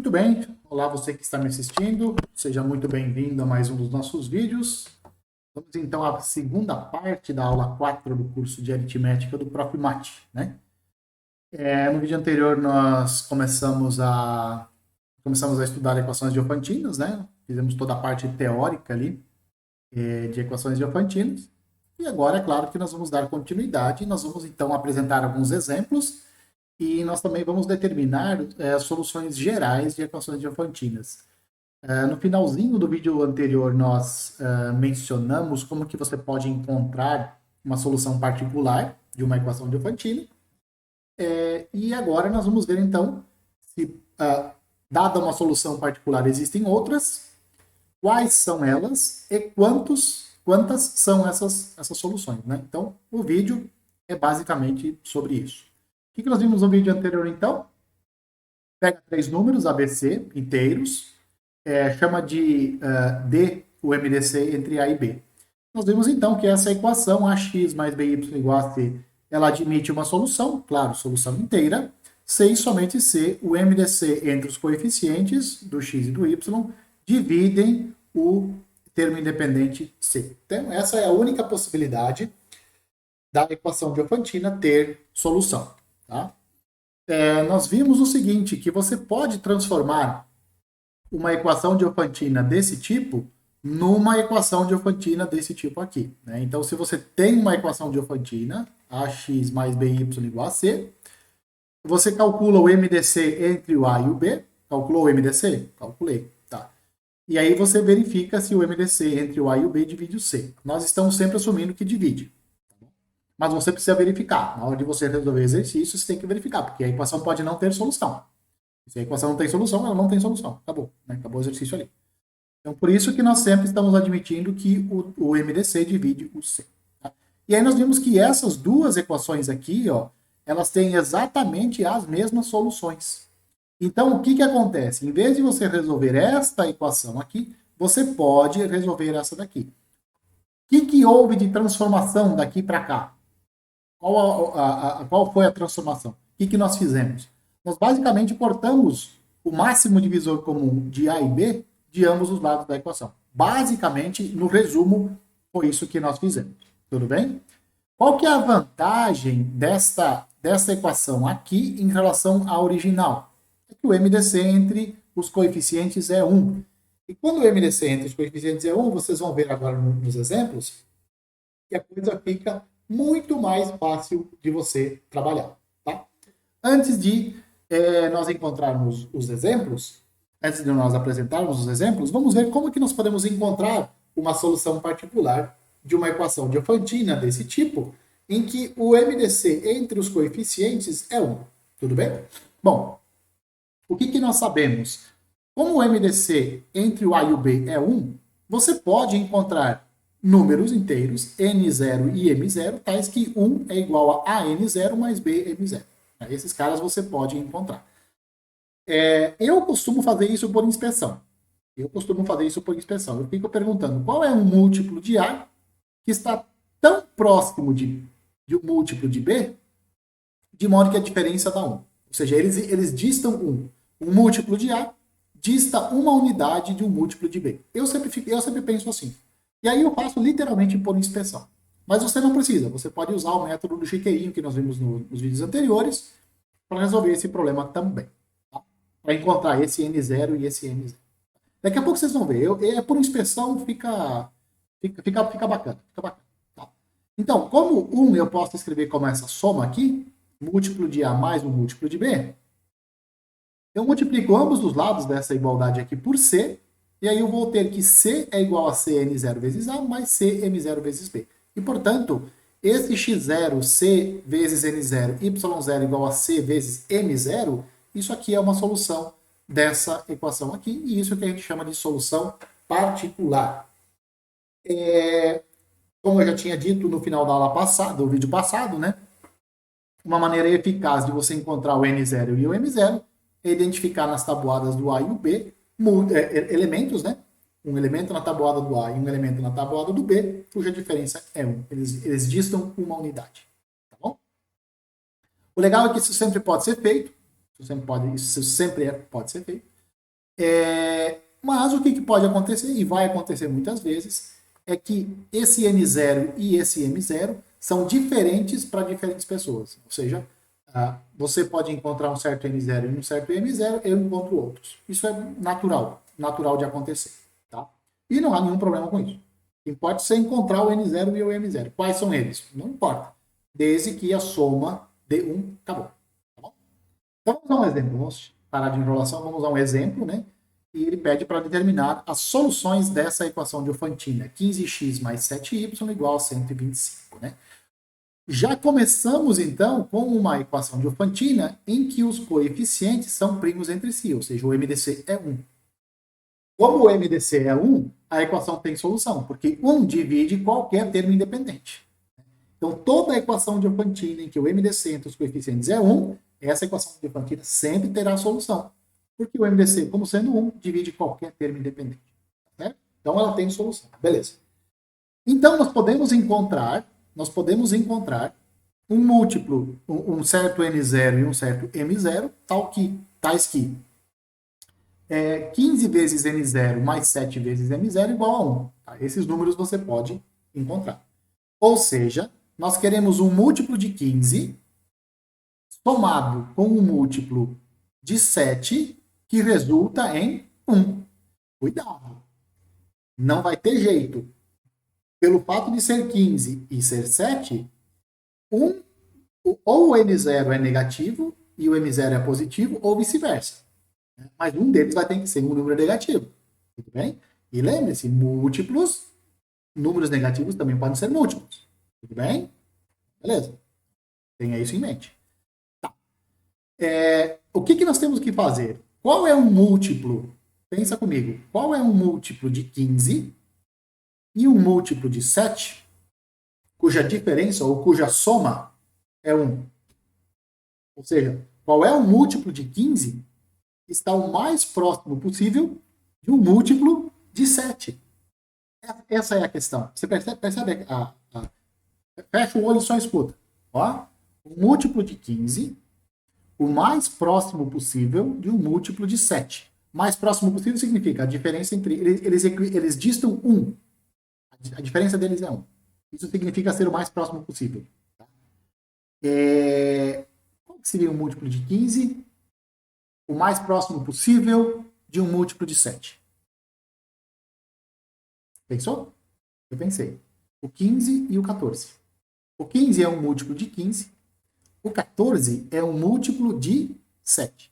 Muito bem, olá você que está me assistindo, seja muito bem-vindo a mais um dos nossos vídeos. Vamos então à segunda parte da aula 4 do curso de aritmética do Prof. Mate, né? No vídeo anterior nós começamos a estudar equações diofantinas, né? Fizemos toda a parte teórica ali de equações diofantinas. E agora, é claro que nós vamos dar continuidade, nós vamos então apresentar alguns exemplos e nós também vamos determinar soluções gerais de equações diofantinas. No finalzinho do vídeo anterior, nós mencionamos como que você pode encontrar uma solução particular de uma equação diofantina. E agora nós vamos ver, então, se, dada uma solução particular, existem outras, quais são elas e quantas são essas soluções, né? Então, o vídeo é basicamente sobre isso. O que nós vimos no vídeo anterior, então? Pega 3 números ABC inteiros, chama de D o MDC entre A e B. Nós vimos, então, que essa equação, AX mais BY igual a C, ela admite uma solução, claro, solução inteira, C e somente C, o MDC entre os coeficientes do X e do Y, dividem o termo independente C. Então, essa é a única possibilidade da equação diofantina ter solução. Tá? Nós vimos o seguinte, que você pode transformar uma equação diofantina desse tipo numa equação diofantina desse tipo aqui. Né? Então, se você tem uma equação diofantina, AX mais BY igual a C, você calcula o MDC entre o A e o B. Calculou o MDC? Calculei. Tá. E aí você verifica se o MDC entre o A e o B divide o C. Nós estamos sempre assumindo que divide. Mas você precisa verificar. Na hora de você resolver exercício, você tem que verificar, porque a equação pode não ter solução. Se a equação não tem solução, ela não tem solução. Acabou. Né? Acabou o exercício ali. Então, por isso que nós sempre estamos admitindo que o MDC divide o C. Tá? E aí nós vimos que essas duas equações aqui, ó, elas têm exatamente as mesmas soluções. Então, o que acontece? Em vez de você resolver esta equação aqui, você pode resolver essa daqui. O que houve de transformação daqui para cá? Qual foi a transformação? O que nós fizemos? Nós basicamente cortamos o máximo divisor comum de A e B de ambos os lados da equação. Basicamente, no resumo, foi isso que nós fizemos. Tudo bem? Qual que é a vantagem desta equação aqui em relação à original? É que o MDC entre os coeficientes é 1. E quando o MDC entre os coeficientes é 1, vocês vão ver agora nos exemplos, que a coisa fica muito mais fácil de você trabalhar. Tá? Antes de nós encontrarmos os exemplos, antes de nós apresentarmos os exemplos, vamos ver como que nós podemos encontrar uma solução particular de uma equação diofantina desse tipo, em que o MDC entre os coeficientes é 1. Tudo bem? Bom, o que nós sabemos? Como o MDC entre o A e o B é 1, você pode encontrar números inteiros, N0 e M0, tais que 1 é igual a AN0 mais BM0. Esses caras você pode encontrar. Eu costumo fazer isso por inspeção. Eu fico perguntando qual é um múltiplo de A que está tão próximo de um múltiplo de B, de modo que a diferença dá 1. Ou seja, eles distam 1. Um múltiplo de A dista uma unidade de um múltiplo de B. Eu sempre penso assim. E aí eu faço literalmente por inspeção. Mas você não precisa. Você pode usar o método do chiqueirinho que nós vimos nos vídeos anteriores para resolver esse problema também. Tá? Para encontrar esse N0 e esse N0. Daqui a pouco vocês vão ver. Por inspeção fica bacana. Tá? Então, como 1 eu posso escrever como essa soma aqui, múltiplo de A mais um múltiplo de B, eu multiplico ambos os lados dessa igualdade aqui por C, e aí eu vou ter que C é igual a CN0 vezes A mais CM0 vezes B. E, portanto, esse X0, C vezes N0, Y0 igual a C vezes M0, isso aqui é uma solução dessa equação aqui, e isso que a gente chama de solução particular. Como eu já tinha dito no final da aula passada, do vídeo passado, né? Uma maneira eficaz de você encontrar o N0 e o M0 é identificar nas tabuadas do A e o B elementos, né? Um elemento na tabuada do A e um elemento na tabuada do B, cuja diferença é 1. Eles distam uma unidade. Tá bom? O legal é que isso sempre pode ser feito. Isso sempre pode ser feito. Mas o que pode acontecer, e vai acontecer muitas vezes, é que esse N0 e esse M0 são diferentes para diferentes pessoas. Ou seja, você pode encontrar um certo N0 e um certo M0, eu encontro outros. Isso é natural de acontecer. Tá? E não há nenhum problema com isso. O que importa é você encontrar o N0 e o M0. Quais são eles? Não importa. Desde que a soma de um acabou. Tá bom? Então vamos dar um exemplo. Vamos parar de enrolação, vamos dar um exemplo, né? E ele pede para determinar as soluções dessa equação de Diofantina. 15x mais 7y igual a 125, né? Já começamos, então, com uma equação de Diofantina em que os coeficientes são primos entre si, ou seja, o MDC é 1. Como o MDC é 1, a equação tem solução, porque 1 divide qualquer termo independente. Então, toda a equação de Diofantina em que o MDC entre os coeficientes é 1, essa equação de Diofantina sempre terá solução. Porque o MDC, como sendo 1, divide qualquer termo independente. Certo? Então, ela tem solução. Beleza. Então, nós podemos encontrar um múltiplo, um certo N0 e um certo M0, tais que 15 vezes N0 mais 7 vezes M0 igual a 1. Tá? Esses números você pode encontrar. Ou seja, nós queremos um múltiplo de 15 somado com um múltiplo de 7 que resulta em 1. Cuidado! Não vai ter jeito. Pelo fato de ser 15 e ser 7, ou o N0 é negativo e o M0 é positivo, ou vice-versa. Mas um deles vai ter que ser um número negativo. Tudo bem? E lembre-se, números negativos também podem ser múltiplos. Tudo bem? Beleza. Tenha isso em mente. Tá. O que nós temos que fazer? Qual é um múltiplo? Pensa comigo. Qual é um múltiplo de 15 e um múltiplo de 7, cuja diferença ou cuja soma é 1? Ou seja, qual é o múltiplo de 15 que está o mais próximo possível de um múltiplo de 7? Essa é a questão. Você percebe fecha o olho e só escuta. Ó, o múltiplo de 15, o mais próximo possível de um múltiplo de 7. Mais próximo possível significa a diferença entre eles distam 1. A diferença deles é 1. Isso significa ser o mais próximo possível. Tá? Qual seria um múltiplo de 15? O mais próximo possível de um múltiplo de 7. Pensou? Eu pensei. O 15 e o 14. O 15 é um múltiplo de 15. O 14 é um múltiplo de 7.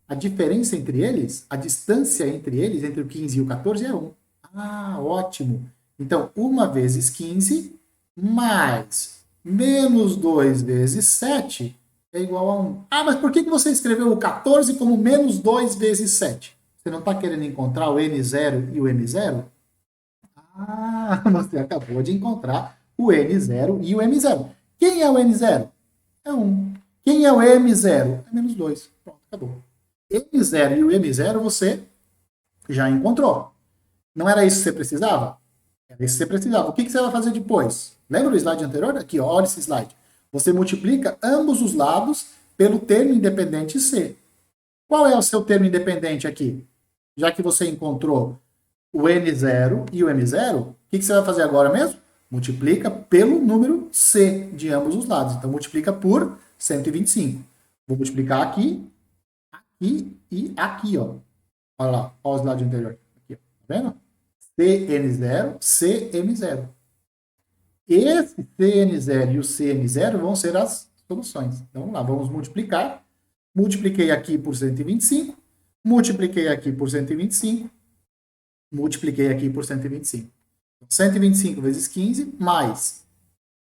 A diferença entre eles, a distância entre eles, entre o 15 e o 14 é 1. Ah, ótimo. Então, 1 vezes 15 mais menos 2 vezes 7 é igual a 1. Ah, mas por que você escreveu o 14 como menos 2 vezes 7? Você não está querendo encontrar o N0 e o M0? Ah, você acabou de encontrar o N0 e o M0. Quem é o N0? É 1. Quem é o M0? É menos 2. Pronto, acabou. M0 e o M0 você já encontrou. Não era isso que você precisava? Era isso que você precisava. O que você vai fazer depois? Lembra do slide anterior? Aqui, ó, olha esse slide. Você multiplica ambos os lados pelo termo independente C. Qual é o seu termo independente aqui? Já que você encontrou o N0 e o M0, o que você vai fazer agora mesmo? Multiplica pelo número C de ambos os lados. Então, multiplica por 125. Vou multiplicar aqui, aqui e aqui, ó. Olha lá, olha o slide anterior. Aqui, ó. Tá vendo? CN0, CM0. Esse CN0 e o CM0 vão ser as soluções. Então, vamos lá, vamos multiplicar. Multipliquei aqui por 125, multipliquei aqui por 125, multipliquei aqui por 125. 125 vezes 15, mais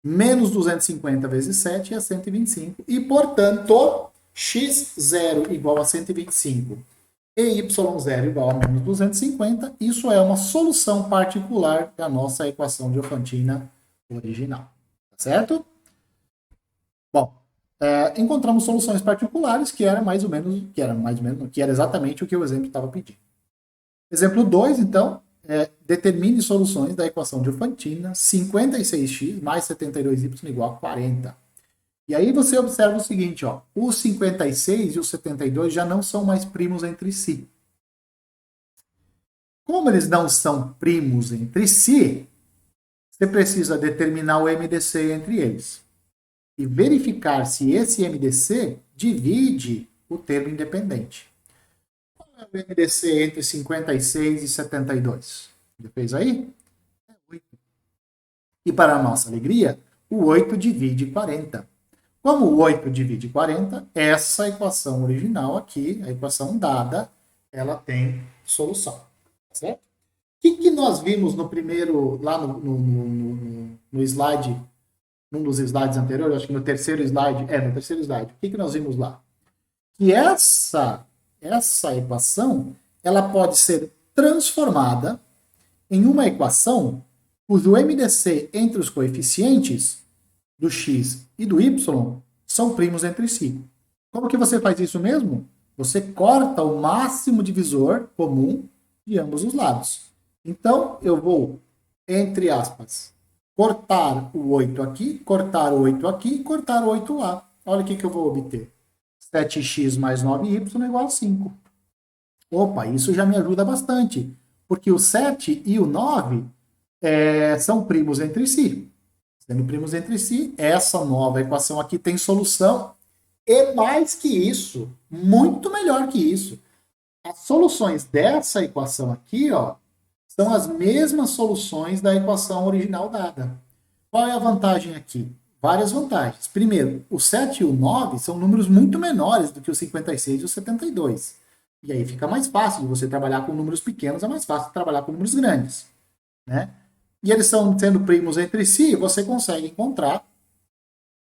menos 250 vezes 7 é 125. E, portanto, x0 igual a 125 e y0 igual a menos 250. Isso é uma solução particular da nossa equação diofantina original. Tá certo? Bom, encontramos soluções particulares que era exatamente o que o exemplo estava pedindo. Exemplo 2, então, determine soluções da equação diofantina 56x mais 72y igual a 40. E aí você observa o seguinte, ó, o 56 e o 72 já não são mais primos entre si. Como eles não são primos entre si, você precisa determinar o MDC entre eles e verificar se esse MDC divide o termo independente. Qual é o MDC entre 56 e 72? Já fez aí? É 8. E para a nossa alegria, o 8 divide 40. Como o 8 divide 40, essa equação original aqui, a equação dada, ela tem solução. Certo? O que nós vimos no primeiro, lá no slide, num dos slides anteriores, acho que no terceiro slide, no terceiro slide, o que nós vimos lá? Que essa equação, ela pode ser transformada em uma equação cujo MDC entre os coeficientes do x e do y são primos entre si. Como que você faz isso mesmo? Você corta o máximo divisor comum de ambos os lados. Então, eu vou, entre aspas, cortar o 8 aqui, cortar o 8 aqui e cortar o 8 lá. Olha o que eu vou obter. 7x mais 9y é igual a 5. Opa, isso já me ajuda bastante, porque o 7 e o 9 são primos entre si. Sendo primos entre si, essa nova equação aqui tem solução. E mais que isso, muito melhor que isso, as soluções dessa equação aqui, ó, são as mesmas soluções da equação original dada. Qual é a vantagem aqui? Várias vantagens. Primeiro, o 7 e o 9 são números muito menores do que o 56 e o 72. E aí fica mais fácil de você trabalhar com números pequenos, é mais fácil de trabalhar com números grandes. Né? E eles sendo primos entre si, você consegue encontrar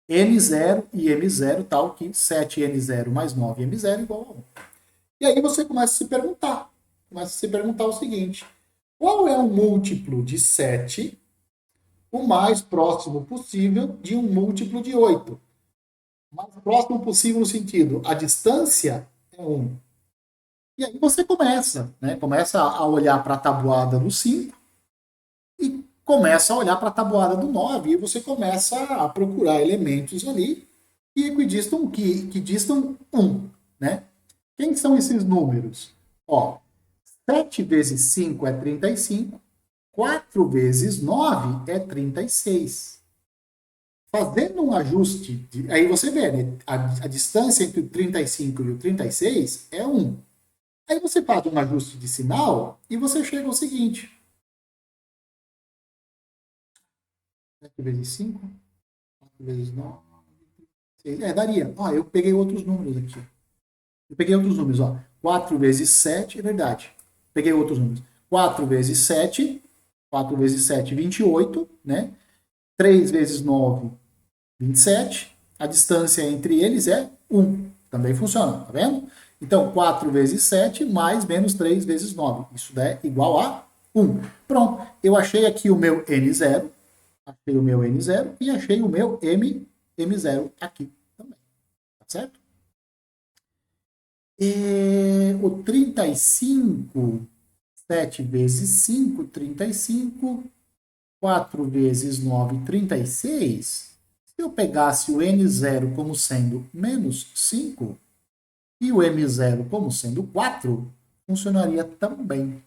n0 e m0, tal que 7n0 mais 9m0 igual a 1. E aí você começa a se perguntar o seguinte: qual é o múltiplo de 7, o mais próximo possível de um múltiplo de 8? O mais próximo possível no sentido, a distância é 1. E aí você começa a olhar para a tabuada do 5 e começa a olhar para a tabuada do 9 e você começa a procurar elementos ali que distam 1, né? Quem são esses números? Ó, 7 vezes 5 é 35, 4 vezes 9 é 36. Fazendo um ajuste, aí você vê, né? A distância entre o 35 e o 36 é 1. Aí você faz um ajuste de sinal e você chega ao seguinte: 7 vezes 5, 4 vezes 9, 6. Daria. Ó, eu peguei outros números aqui. Eu peguei outros números, ó. 4 vezes 7, é verdade. Peguei outros números. 4 vezes 7, 28, né? 3 vezes 9, 27. A distância entre eles é 1. Também funciona, tá vendo? Então, 4 vezes 7 mais menos 3 vezes 9. Isso é igual a 1. Pronto. Eu achei aqui o meu N0. Achei o meu N0 e achei o meu M0 aqui também. Tá certo? O 35, 7 vezes 5, 35. 4 vezes 9, 36. Se eu pegasse o N0 como sendo menos 5 e o M0 como sendo 4, funcionaria também.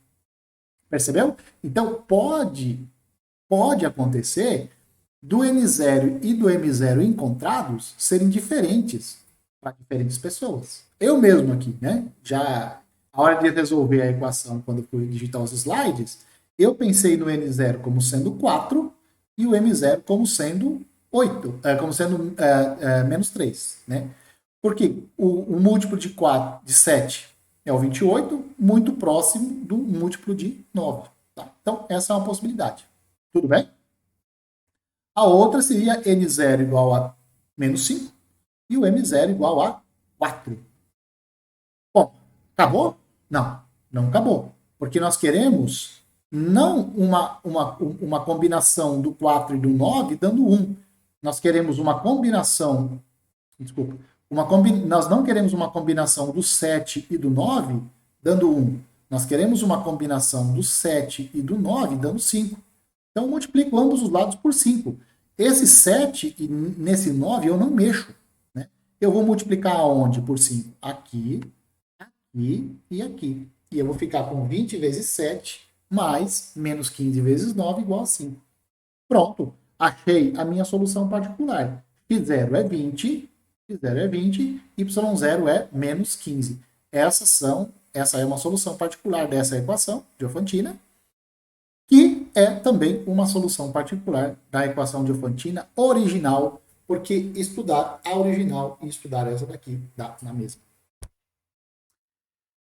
Percebeu? Então, pode acontecer do N0 e do M0 encontrados serem diferentes para diferentes pessoas. Eu mesmo aqui, né? Já, a hora de resolver a equação, quando eu fui digitar os slides, eu pensei no N0 como sendo 4 e o M0 como sendo 8, como sendo menos 3, né? Porque o múltiplo de 7 é o 28, muito próximo do múltiplo de 9. Tá? Então, essa é uma possibilidade. Tudo bem? A outra seria N0 igual a menos 5 e o M0 igual a 4. Bom, acabou? Não, não acabou. Porque nós queremos não uma combinação do 4 e do 9 dando 1. Nós queremos uma combinação, desculpa, nós não queremos uma combinação do 7 e do 9 dando 1. Nós queremos uma combinação do 7 e do 9 dando 5. Então, eu multiplico ambos os lados por 5. Esse 7 e nesse 9 eu não mexo. Né? Eu vou multiplicar aonde por 5? Aqui, aqui e aqui. E eu vou ficar com 20 vezes 7 mais menos 15 vezes 9 igual a 5. Pronto, achei a minha solução particular. x0 é 20, x0 é 20, y0 é menos 15. Essa é uma solução particular dessa equação diofantina, que é também uma solução particular da equação diofantina original, porque estudar a original e estudar essa daqui dá na mesma.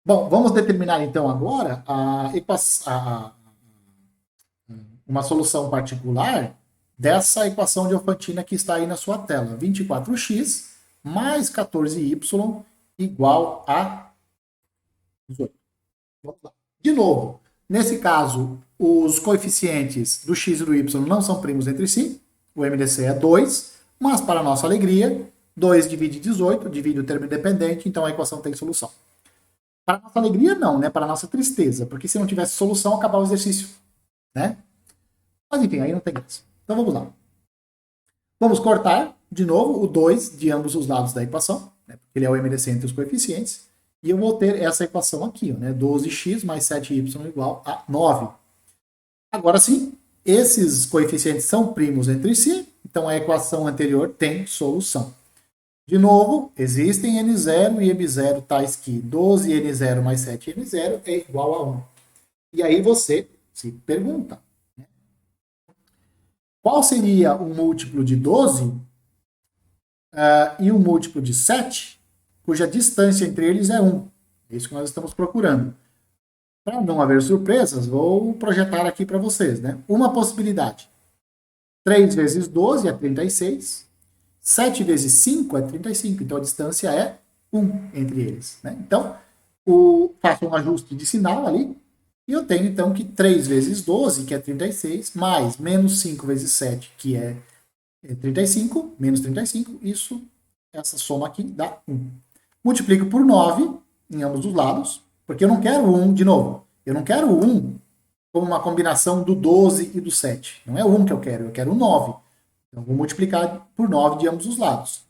Bom, vamos determinar então agora uma solução particular dessa equação diofantina que está aí na sua tela. 24x mais 14y igual a 18. Vamos lá. De novo, nesse caso, os coeficientes do x e do y não são primos entre si. O MDC é 2, mas para nossa alegria, 2 divide 18, divide o termo independente, então a equação tem solução. Para nossa alegria, não, né? Para nossa tristeza, porque se não tivesse solução, acabava o exercício, né? Mas enfim, aí não tem graça. Então vamos lá. Vamos cortar, de novo, o 2 de ambos os lados da equação, né? Porque ele é o MDC entre os coeficientes. E eu vou ter essa equação aqui, né? 12x mais 7y igual a 9. Agora sim, esses coeficientes são primos entre si, então a equação anterior tem solução. De novo, existem n0 e m0 tais que 12n0 mais 7n0 é igual a 1. E aí você se pergunta, né? Qual seria o múltiplo de 12 e o múltiplo de 7, cuja distância entre eles é 1? É isso que nós estamos procurando. Para não haver surpresas, vou projetar aqui para vocês, né? Uma possibilidade. 3 vezes 12 é 36. 7 vezes 5 é 35, então a distância é 1 entre eles, né? Então, faço um ajuste de sinal ali, e eu tenho então que 3 vezes 12, que é 36, mais menos 5 vezes 7, que é 35, menos 35, essa soma aqui dá 1. Multiplico por 9 em ambos os lados, porque eu não quero 1, de novo, eu não quero 1 como uma combinação do 12 e do 7. Não é o 1 que eu quero o 9. Então, vou multiplicar por 9 de ambos os lados.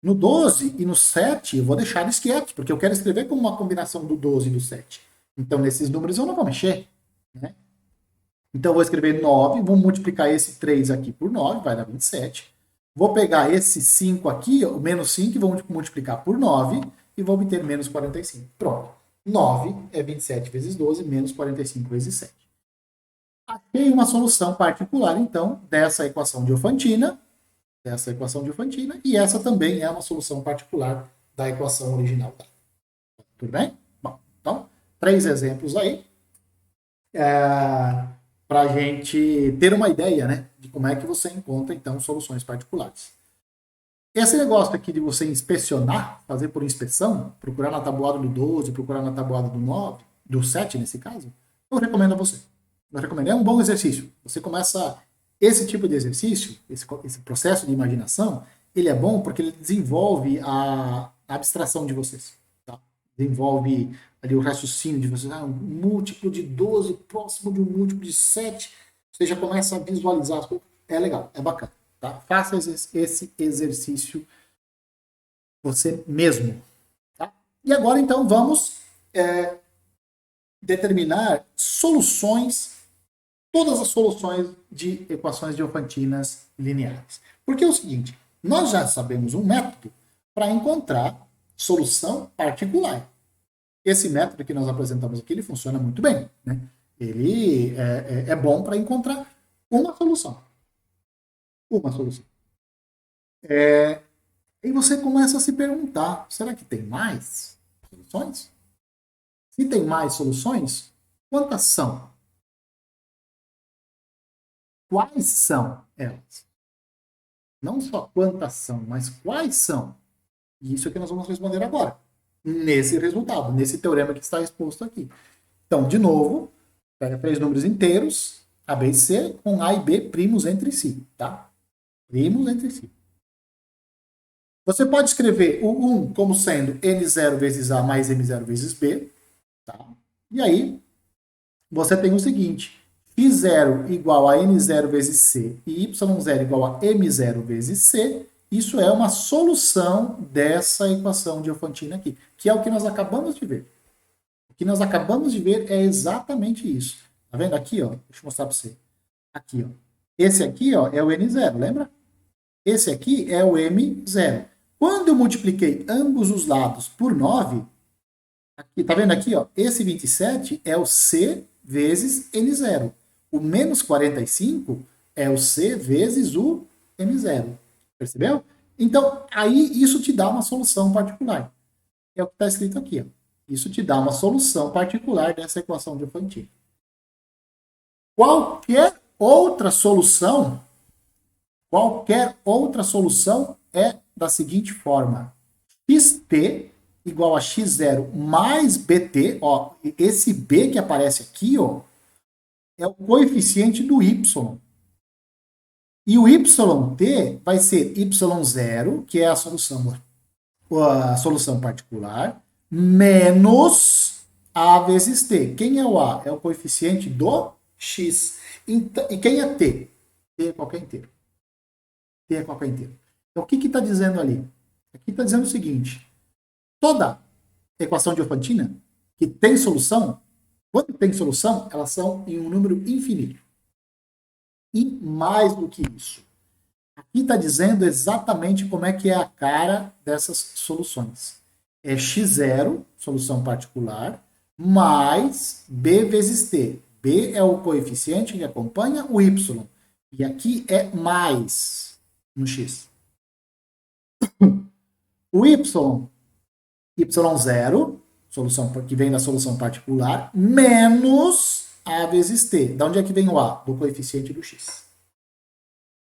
No 12 e no 7, eu vou deixar eles quietos, porque eu quero escrever como uma combinação do 12 e do 7. Então, nesses números eu não vou mexer, né? Então, eu vou escrever 9, vou multiplicar esse 3 aqui por 9, vai dar 27. Vou pegar esse 5 aqui, o menos 5, e vou multiplicar por 9, e vou obter menos 45. Pronto. 9 é 27 vezes 12, menos 45 vezes 7. Achei uma solução particular, então, dessa equação diofantina, e essa também é uma solução particular da equação original. Tudo bem? Bom, então, 3 exemplos aí, para a gente ter uma ideia, né, de como é que você encontra, então, soluções particulares. Esse negócio aqui de você inspecionar, fazer por inspeção, procurar na tabuada do 12, procurar na tabuada do 9, do 7 nesse caso, eu recomendo a você. Eu recomendo. É um bom exercício. Você começa esse tipo de exercício, esse processo de imaginação, ele é bom porque ele desenvolve a abstração de vocês. Tá? Desenvolve ali o raciocínio de vocês. Um múltiplo de 12 próximo de um múltiplo de 7. Você já começa a visualizar as coisas. É legal, é bacana. Tá? Faça esse exercício você mesmo. Tá? E agora, então, vamos determinar soluções, todas as soluções de equações diofantinas lineares. Porque é o seguinte, nós já sabemos um método para encontrar solução particular. Esse método que nós apresentamos aqui, ele funciona muito bem, né? Ele é bom para encontrar uma solução. Uma solução. E você começa a se perguntar, será que tem mais soluções? Se tem mais soluções, quantas são? Quais são elas? Não só quantas são, mas quais são? E isso é que nós vamos responder agora, nesse resultado, nesse teorema que está exposto aqui. Então, de novo, pega 3 números inteiros, A, B e C, com A e B primos entre si, tá? Primos entre si. Você pode escrever o 1 como sendo N0 vezes A mais M0 vezes B, tá? E aí, você tem o seguinte, x0 igual a n0 vezes c e y0 igual a m0 vezes c, isso é uma solução dessa equação diofantina aqui, que é o que nós acabamos de ver. O que nós acabamos de ver é exatamente isso. Tá vendo aqui, ó? Deixa eu mostrar para você. Aqui, ó. Esse aqui, ó, é o N0, lembra? Esse aqui é o M0. Quando eu multipliquei ambos os lados por 9, aqui, tá vendo aqui, ó? Esse 27 é o C vezes N0. O menos 45 é o C vezes o M0. Percebeu? Então, aí isso te dá uma solução particular. É o que está escrito aqui, ó. Isso te dá uma solução particular dessa equação de Diophantine. Qualquer outra solução é da seguinte forma: xt igual a x0 mais bt, ó, esse b que aparece aqui, ó, é o coeficiente do y. E o yt vai ser y0, que é a solução particular, menos a vezes t. Quem é o a? É o coeficiente do x. E quem é t? T é qualquer inteiro. T é qualquer inteiro. Então, o que está dizendo ali? Aqui está dizendo o seguinte: toda equação diofantina que tem solução, quando tem solução, elas são em um número infinito. E mais do que isso, aqui está dizendo exatamente como é que é a cara dessas soluções. É x0, solução particular, mais b vezes t. B é o coeficiente que acompanha o y. E aqui é mais no x. O y0, solução que vem da solução particular, menos a vezes t. Da onde é que vem o a? Do coeficiente do x.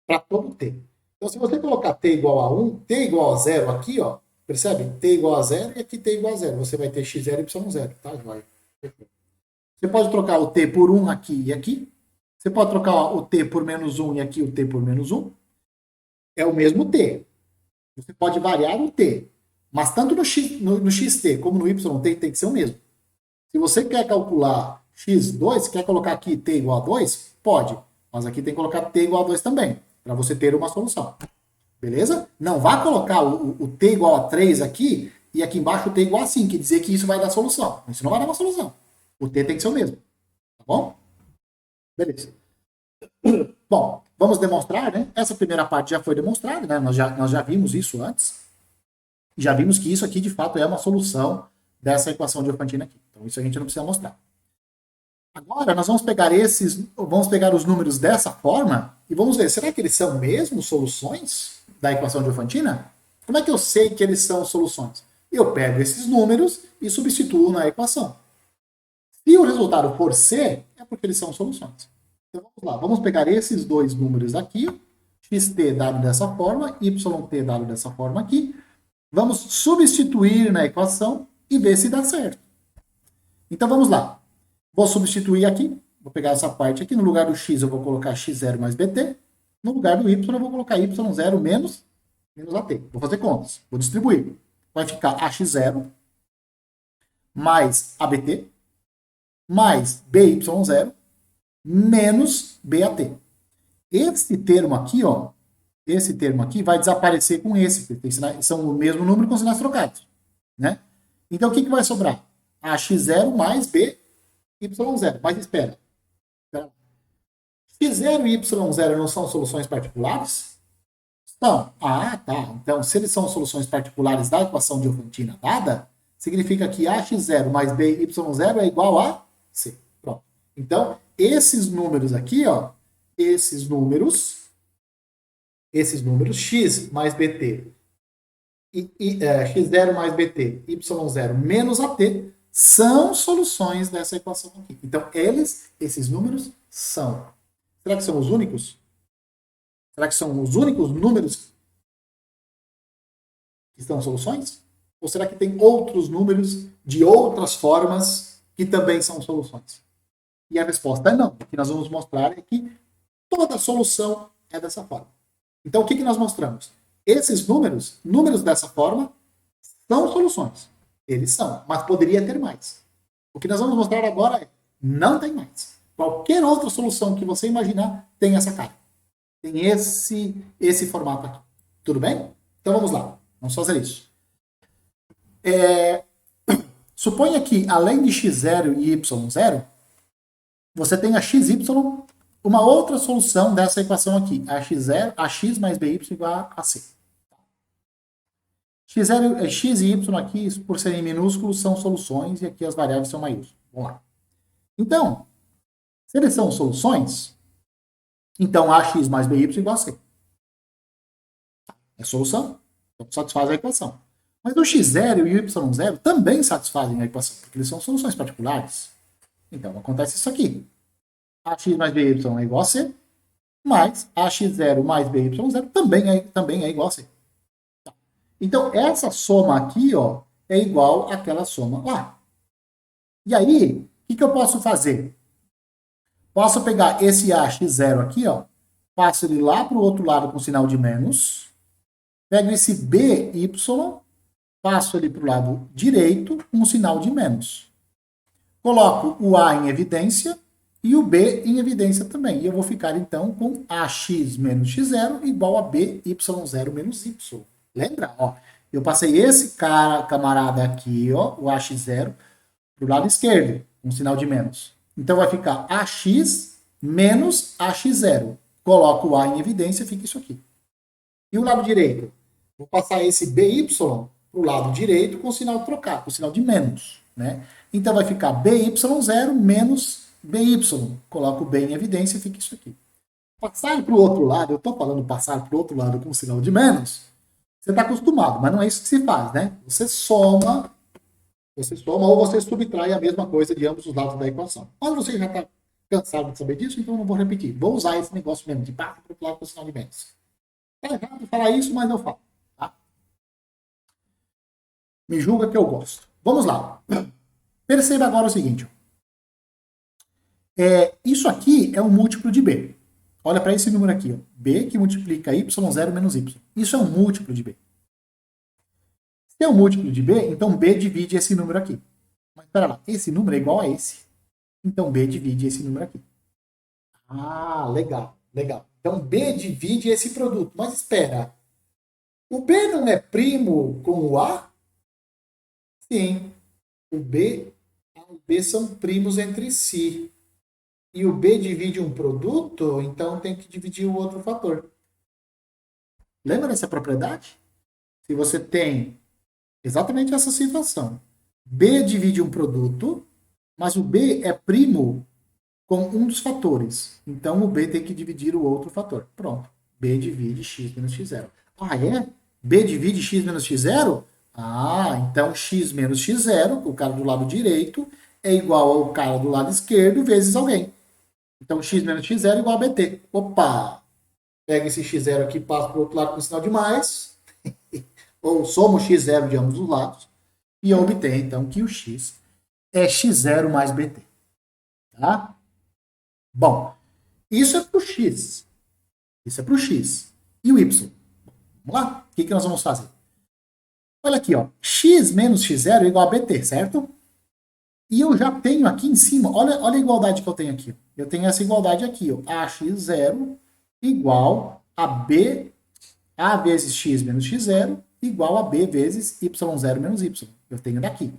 Para todo t. Então, se você colocar t igual a 1, t igual a 0 aqui, ó, percebe? T igual a 0 e aqui t igual a 0. Você vai ter x0 e y0, tá, joia? Você pode trocar o t por 1 aqui e aqui. Você pode trocar o t por menos 1 e aqui o t por menos 1. É o mesmo t. Você pode variar o t. Mas tanto no xt como no yt tem que ser o mesmo. Se você quer calcular x2, quer colocar aqui t igual a 2, pode. Mas aqui tem que colocar t igual a 2 também, para você ter uma solução. Beleza? Não vá colocar o t igual a 3 aqui e aqui embaixo o t igual a 5, que dizer que isso vai dar solução. Isso não vai dar uma solução. O t tem que ser o mesmo. Tá bom? Beleza. Bom, vamos demonstrar, né? Essa primeira parte já foi demonstrada, né? Nós já vimos isso antes. Já vimos que isso aqui, de fato, é uma solução dessa equação de Diophantine aqui. Então, isso a gente não precisa mostrar. Agora, nós vamos pegar os números dessa forma e vamos ver, será que eles são mesmo soluções da equação de Diophantine? Como é que eu sei que eles são soluções? Eu pego esses números e substituo na equação. Se o resultado for C, é porque eles são soluções. Então, vamos lá. Vamos pegar esses dois números aqui, xt dado dessa forma, yt dado dessa forma aqui. Vamos substituir na equação e ver se dá certo. Então, vamos lá. Vou substituir aqui. Vou pegar essa parte aqui. No lugar do x, eu vou colocar x0 mais bt. No lugar do y, eu vou colocar y0 menos at. Vou fazer contas. Vou distribuir. Vai ficar ax0 mais abt mais by0 menos bat. Esse termo aqui, ó, vai desaparecer com esse, porque são o mesmo número com sinais trocados, né? Então, o que vai sobrar? Ax0 mais by0. Mas espera. x0 e y0 não são soluções particulares? São. Ah, tá. Então, se eles são soluções particulares da equação de Diophantine dada, significa que ax0 mais by0 é igual a c. Pronto. Então, esses números aqui, ó, esses números, x mais bt, x0 mais bt, y0 menos at, são soluções dessa equação aqui. Então, esses números são. Será que são os únicos? Será que são os únicos números que são soluções? Ou será que tem outros números de outras formas que também são soluções? E a resposta é não. O que nós vamos mostrar é que toda solução é dessa forma. Então, o que nós mostramos? Esses números dessa forma, são soluções. Eles são, mas poderia ter mais. O que nós vamos mostrar agora é, não tem mais. Qualquer outra solução que você imaginar tem essa cara. Tem esse formato aqui. Tudo bem? Então vamos lá. Vamos fazer isso. Suponha que, além de x0 e y0, você tem a xy, uma outra solução dessa equação aqui, a x0, a x mais by igual a c. X0, x e y aqui, por serem minúsculos, são soluções, e aqui as variáveis são maiúsculas. Vamos lá. Então, se eles são soluções, então ax mais by igual a c. É solução, então satisfaz a equação. Mas o x0 e o y0 também satisfazem a equação, porque eles são soluções particulares. Então, acontece isso aqui. Ax mais by é igual a c, mais ax0 mais by0 também é igual a c. Então, essa soma aqui, ó, é igual àquela soma lá. E aí, o que eu posso fazer? Posso pegar esse ax0 aqui, ó, passo ele lá para o outro lado com sinal de menos, pego esse by, passo ele para o lado direito com um sinal de menos. Coloco o a em evidência e o b em evidência também. E eu vou ficar, então, com ax menos x0 igual a by0 menos y. Lembra? Ó, eu passei esse camarada aqui, ó, o ax0, para o lado esquerdo, com sinal de menos. Então, vai ficar ax menos ax0. Coloco o a em evidência, fica isso aqui. E o lado direito? Vou passar esse by para o lado direito com o sinal trocado, com o sinal de menos. Né? Então, vai ficar by0 menos by. Coloco o b em evidência, fica isso aqui. Passar para o outro lado, eu estou falando passar para o outro lado com o sinal de menos, você está acostumado, mas não é isso que se faz, né? Você soma ou você subtrai a mesma coisa de ambos os lados da equação. Mas você já está cansado de saber disso, então eu não vou repetir. Vou usar esse negócio mesmo, de passa para o outro lado com o sinal de menos. Está errado falar isso, mas eu falo. Tá? Me julga que eu gosto. Vamos lá. Perceba agora o seguinte. Isso aqui é um múltiplo de B. Olha para esse número aqui. Ó. B que multiplica y0 menos y. Isso é um múltiplo de B. Se é um múltiplo de B, então B divide esse número aqui. Mas espera lá, esse número é igual a esse. Então B divide esse número aqui. Ah, legal, legal. Então B divide esse produto. Mas espera, o B não é primo com o A? Sim. O B e o B são primos entre si. E o B divide um produto, então tem que dividir o outro fator. Lembra dessa propriedade? Se você tem exatamente essa situação. B divide um produto, mas o B é primo com um dos fatores. Então, o B tem que dividir o outro fator. Pronto. B divide x menos x0. Ah, é? B divide x menos x0? Ah, então x menos x0, o cara do lado direito, é igual ao cara do lado esquerdo vezes alguém. Então, x menos x0 é igual a bt. Opa! Pega esse x0 aqui e passa para o outro lado com sinal de mais. Ou soma o x0 de ambos os lados. E obtém, então, que o x é x0 mais bt. Tá? Bom, isso é para o x. Isso é para o x. E o y? Vamos lá? O que nós vamos fazer? Olha aqui, ó. X menos x0 é igual a bt, certo? E eu já tenho aqui em cima, olha a igualdade que eu tenho aqui. Eu tenho essa igualdade aqui, ó. ax0 igual a b, a vezes x menos x0 igual a b vezes y0 menos y. Eu tenho daqui.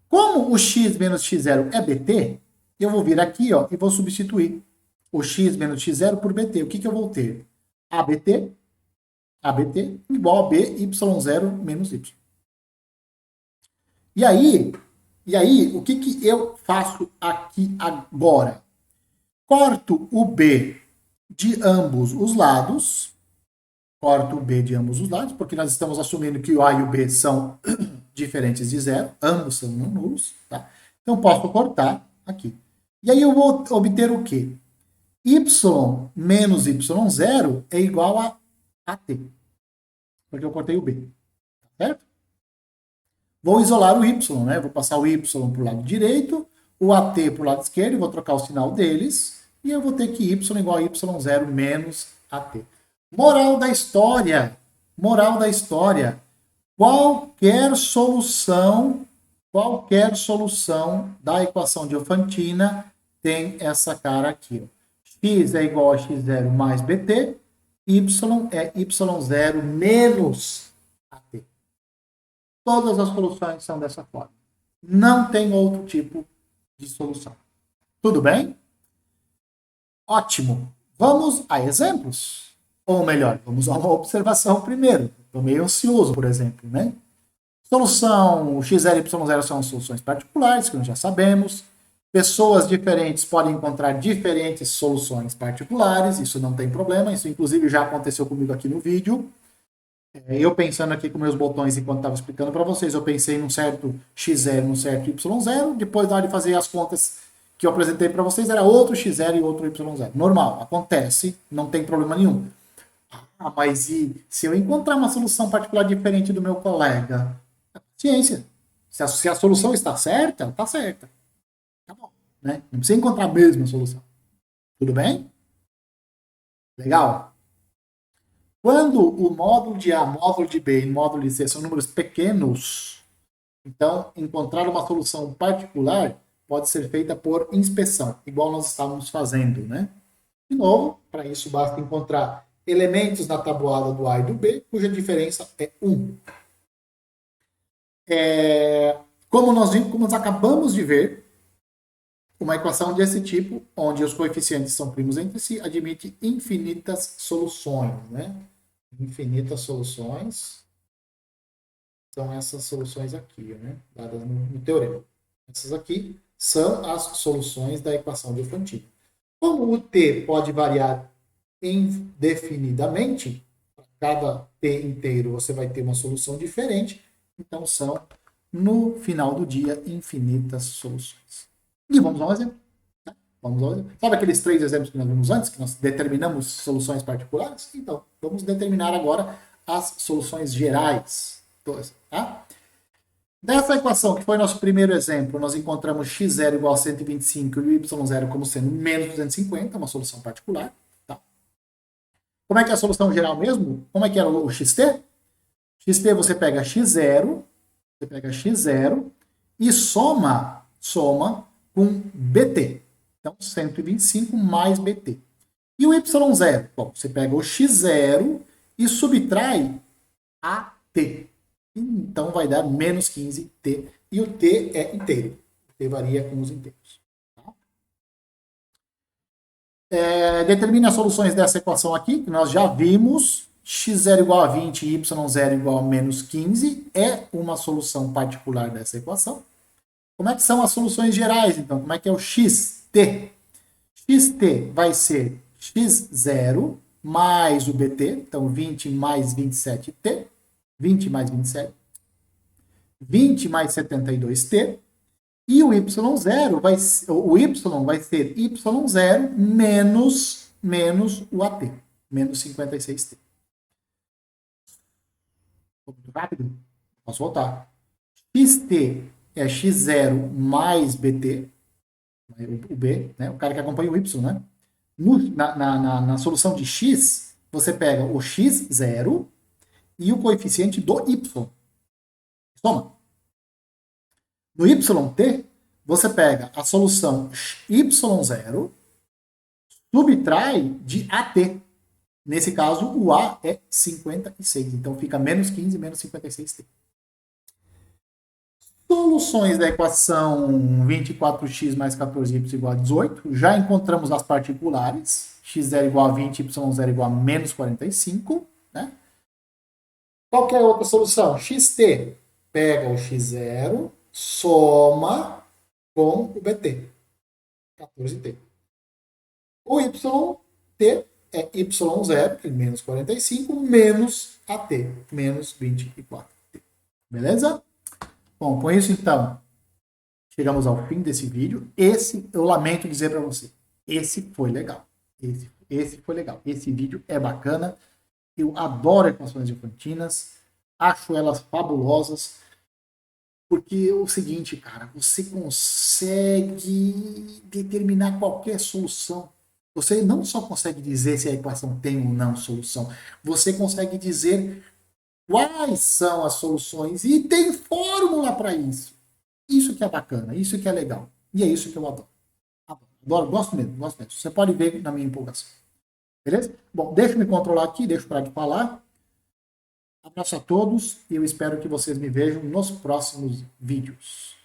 Como o x menos x0 é bt, eu vou vir aqui, ó, e vou substituir o x menos x0 por bt. O que eu vou ter? ABT igual a b y0 menos y. E aí, o que eu faço aqui agora? Corto o b de ambos os lados. Corto o b de ambos os lados, porque nós estamos assumindo que o a e o b são diferentes de zero. Ambos são não nulos. Tá? Então, posso cortar aqui. E aí eu vou obter o quê? Y menos y0 é igual a AT. Porque eu cortei o b. Certo? Vou isolar o y, né? Vou passar o y para o lado direito, o AT para o lado esquerdo, vou trocar o sinal deles, e eu vou ter que y igual a y0 menos AT. Moral da história. Qualquer solução da equação diofantina tem essa cara aqui. Ó. X é igual a x0 mais bt, y é y0 menos AT. Todas as soluções são dessa forma. Não tem outro tipo de solução. Tudo bem? Ótimo. Vamos a exemplos. Ou melhor, vamos a uma observação primeiro. Estou meio ansioso, por exemplo, né? Solução x0 e y0 são soluções particulares, que nós já sabemos. Pessoas diferentes podem encontrar diferentes soluções particulares, isso não tem problema, isso inclusive já aconteceu comigo aqui no vídeo. Eu pensando aqui com meus botões enquanto estava explicando para vocês, eu pensei num certo x0, num certo y0, depois na hora de fazer as contas que eu apresentei para vocês, era outro x0 e outro y0. Normal, acontece, não tem problema nenhum. Ah, mas e se eu encontrar uma solução particular diferente do meu colega? Ciência. Se a solução está certa, está certa. Tá bom, né? Não precisa encontrar a mesma solução. Tudo bem? Legal. Quando o módulo de A, módulo de B e módulo de C são números pequenos, então encontrar uma solução particular pode ser feita por inspeção, igual nós estávamos fazendo, né? De novo, para isso basta encontrar elementos na tabuada do A e do B, cuja diferença é 1. Como nós acabamos de ver, uma equação desse tipo, onde os coeficientes são primos entre si, admite infinitas soluções, né? Infinitas soluções são essas soluções aqui, né? Dadas no teorema. Essas aqui são as soluções da equação de Fantini. Como o t pode variar indefinidamente, para cada t inteiro você vai ter uma solução diferente, então são, no final do dia, infinitas soluções. E vamos a um exemplo. Né? Vamos a um exemplo. Sabe aqueles 3 exemplos que nós vimos antes, que nós determinamos soluções particulares? Então, vamos determinar agora as soluções gerais. Tá? Dessa equação, que foi nosso primeiro exemplo, nós encontramos x0 igual a 125 e o y0 como sendo menos 250, uma solução particular. Tá? Como é que é a solução geral mesmo? Como é que era o xt? Xt você pega x0 e soma com bt. Então, 125 mais bt. E o y0? Bom, você pega o x0 e subtrai a t. Então, vai dar menos 15t. E o t é inteiro. O t varia com os inteiros. Tá? Determine as soluções dessa equação aqui, que nós já vimos. x0 igual a 20 e y0 igual a menos 15 é uma solução particular dessa equação. Como é que são as soluções gerais, então? Como é que é o xt? Xt vai ser x0 mais o bt, então 20 mais 27t, 20 mais 27, 20 mais 72t, e o y0 vai ser y0 menos o at, menos 56t. Muito rápido? Posso voltar. Xt é x0 mais bt, o b, né? O cara que acompanha o y, né? Na solução de x, você pega o x0 e o coeficiente do y. Soma. No yt, você pega a solução y0, subtrai de at. Nesse caso, o a é 56. Então, fica menos 15 menos 56t. Soluções da equação 24x mais 14y igual a 18. Já encontramos as particulares. x0 igual a 20, y0 igual a menos 45. Né? Qualquer outra solução? xt. Pega o x0, soma com o bt. 14t. O yt é y0, que é menos 45, menos at, menos 24t. Beleza? Bom, com isso, então, chegamos ao fim desse vídeo. Esse, eu lamento dizer para você, esse foi legal. Esse foi legal. Esse vídeo é bacana. Eu adoro equações infantinas. Acho elas fabulosas. Porque é o seguinte, cara, você consegue determinar qualquer solução. Você não só consegue dizer se a equação tem ou não solução, você consegue dizer quais são as soluções e tem fórmula para isso. Isso que é bacana, isso que é legal. E é isso que eu adoro. Adoro, gosto mesmo. Você pode ver na minha empolgação. Beleza? Bom, deixa eu me controlar aqui, deixa eu parar de falar. Abraço a todos e eu espero que vocês me vejam nos próximos vídeos.